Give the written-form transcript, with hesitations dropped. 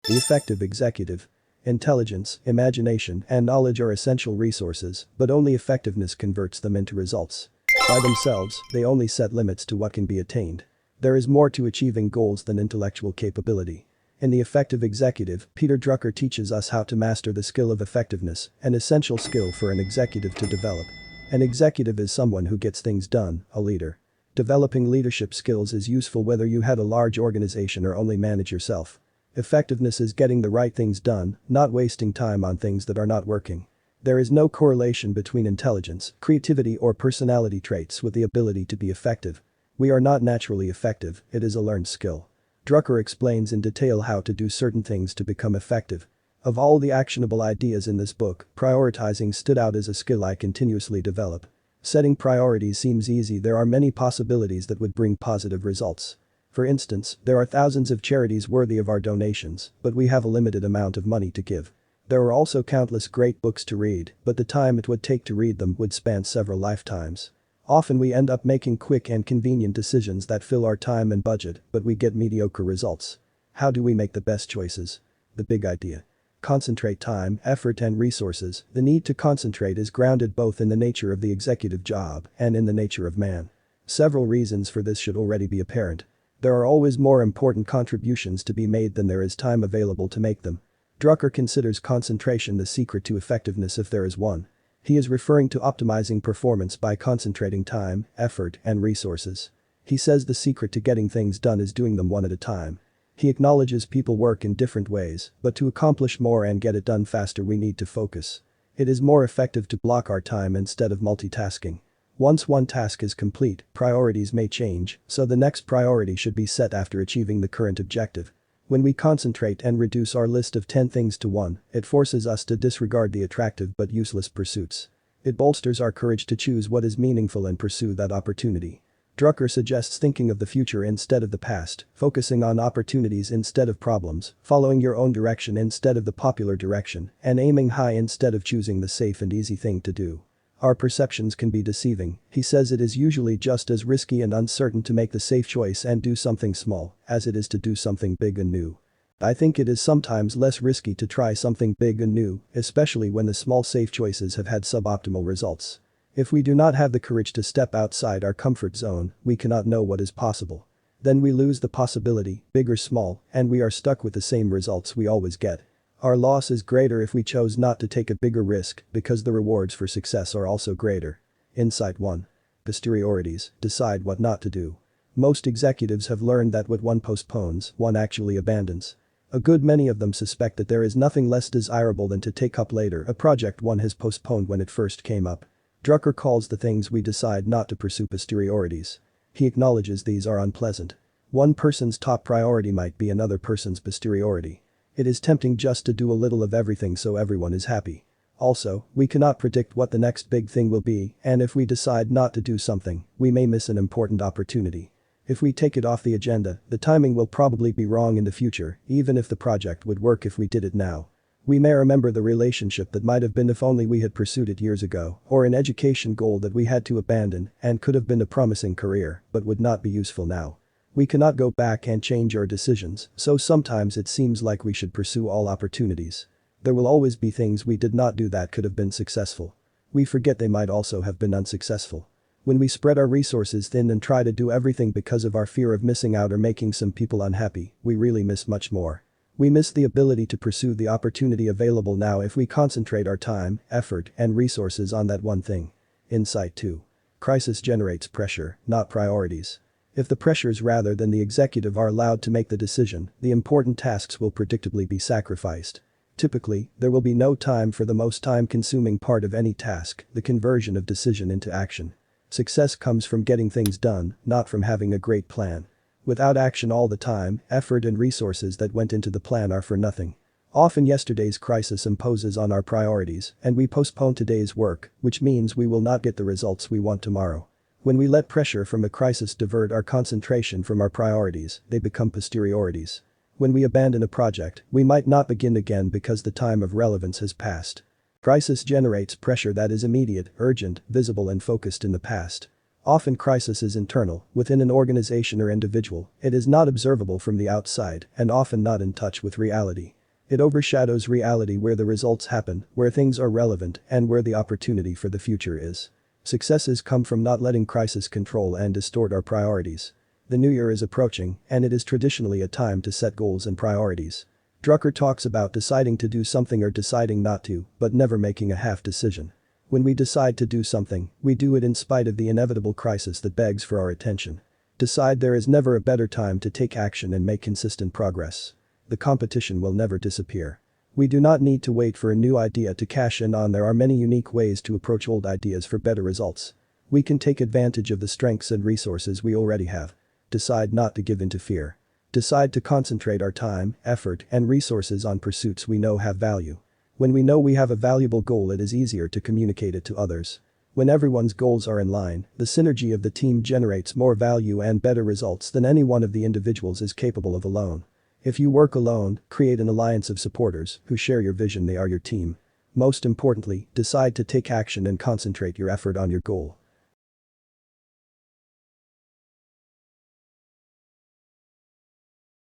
The effective executive. Intelligence, imagination, and knowledge are essential resources, but only effectiveness converts them into results. By themselves, they only set limits to what can be attained. There is more to achieving goals than intellectual capability. In The Effective Executive, Peter Drucker teaches us how to master the skill of effectiveness, an essential skill for an executive to develop. An executive is someone who gets things done, a leader. Developing leadership skills is useful whether you head a large organization or only manage yourself. Effectiveness is getting the right things done, not wasting time on things that are not working. There is no correlation between intelligence, creativity or personality traits with the ability to be effective. We are not naturally effective, it is a learned skill. Drucker explains in detail how to do certain things to become effective. Of all the actionable ideas in this book, prioritizing stood out as a skill I continuously develop. Setting priorities seems easy, there are many possibilities that would bring positive results. For instance, there are thousands of charities worthy of our donations, but we have a limited amount of money to give. There are also countless great books to read, but the time it would take to read them would span several lifetimes. Often we end up making quick and convenient decisions that fill our time and budget, but we get mediocre results. How do we make the best choices? The big idea. Concentrate time, effort and resources. The need to concentrate is grounded both in the nature of the executive job and in the nature of man. Several reasons for this should already be apparent. There are always more important contributions to be made than there is time available to make them. Drucker considers concentration the secret to effectiveness if there is one. He is referring to optimizing performance by concentrating time, effort, and resources. He says the secret to getting things done is doing them one at a time. He acknowledges people work in different ways, but to accomplish more and get it done faster we need to focus. It is more effective to block our time instead of multitasking. Once one task is complete, priorities may change, so the next priority should be set after achieving the current objective. When we concentrate and reduce our list of 10 things to one, it forces us to disregard the attractive but useless pursuits. It bolsters our courage to choose what is meaningful and pursue that opportunity. Drucker suggests thinking of the future instead of the past, focusing on opportunities instead of problems, following your own direction instead of the popular direction, and aiming high instead of choosing the safe and easy thing to do. Our perceptions can be deceiving. He says it is usually just as risky and uncertain to make the safe choice and do something small as it is to do something big and new. I think it is sometimes less risky to try something big and new, especially when the small safe choices have had suboptimal results. If we do not have the courage to step outside our comfort zone, we cannot know what is possible. Then we lose the possibility, big or small, and we are stuck with the same results we always get. Our loss is greater if we chose not to take a bigger risk because the rewards for success are also greater. Insight 1. Posteriorities, decide what not to do. Most executives have learned that what one postpones, one actually abandons. A good many of them suspect that there is nothing less desirable than to take up later a project one has postponed when it first came up. Drucker calls the things we decide not to pursue posteriorities. He acknowledges these are unpleasant. One person's top priority might be another person's posteriority. It is tempting just to do a little of everything so everyone is happy. Also, we cannot predict what the next big thing will be, and if we decide not to do something, we may miss an important opportunity. If we take it off the agenda, the timing will probably be wrong in the future, even if the project would work if we did it now. We may remember the relationship that might have been if only we had pursued it years ago, or an education goal that we had to abandon and could have been a promising career, but would not be useful now. We cannot go back and change our decisions, so sometimes it seems like we should pursue all opportunities. There will always be things we did not do that could have been successful. We forget they might also have been unsuccessful. When we spread our resources thin and try to do everything because of our fear of missing out or making some people unhappy, we really miss much more. We miss the ability to pursue the opportunity available now if we concentrate our time, effort, and resources on that one thing. Insight 2. Crisis generates pressure, not priorities. If the pressures rather than the executive are allowed to make the decision, the important tasks will predictably be sacrificed. Typically, there will be no time for the most time-consuming part of any task, the conversion of decision into action. Success comes from getting things done, not from having a great plan. Without action all the time, effort and resources that went into the plan are for nothing. Often yesterday's crisis imposes on our priorities, and we postpone today's work, which means we will not get the results we want tomorrow. When we let pressure from a crisis divert our concentration from our priorities, they become posteriorities. When we abandon a project, we might not begin again because the time of relevance has passed. Crisis generates pressure that is immediate, urgent, visible and focused in the past. Often crisis is internal, within an organization or individual, it is not observable from the outside and often not in touch with reality. It overshadows reality where the results happen, where things are relevant, and where the opportunity for the future is. Successes come from not letting crisis control and distort our priorities. The new year is approaching, and it is traditionally a time to set goals and priorities. Drucker talks about deciding to do something or deciding not to, but never making a half decision. When we decide to do something, we do it in spite of the inevitable crisis that begs for our attention. Decide there is never a better time to take action and make consistent progress. The competition will never disappear. We do not need to wait for a new idea to cash in on. There are many unique ways to approach old ideas for better results. We can take advantage of the strengths and resources we already have. Decide not to give in to fear. Decide to concentrate our time, effort, and resources on pursuits we know have value. When we know we have a valuable goal, it is easier to communicate it to others. When everyone's goals are in line, the synergy of the team generates more value and better results than any one of the individuals is capable of alone. If you work alone, create an alliance of supporters who share your vision. They are your team. Most importantly, decide to take action and concentrate your effort on your goal.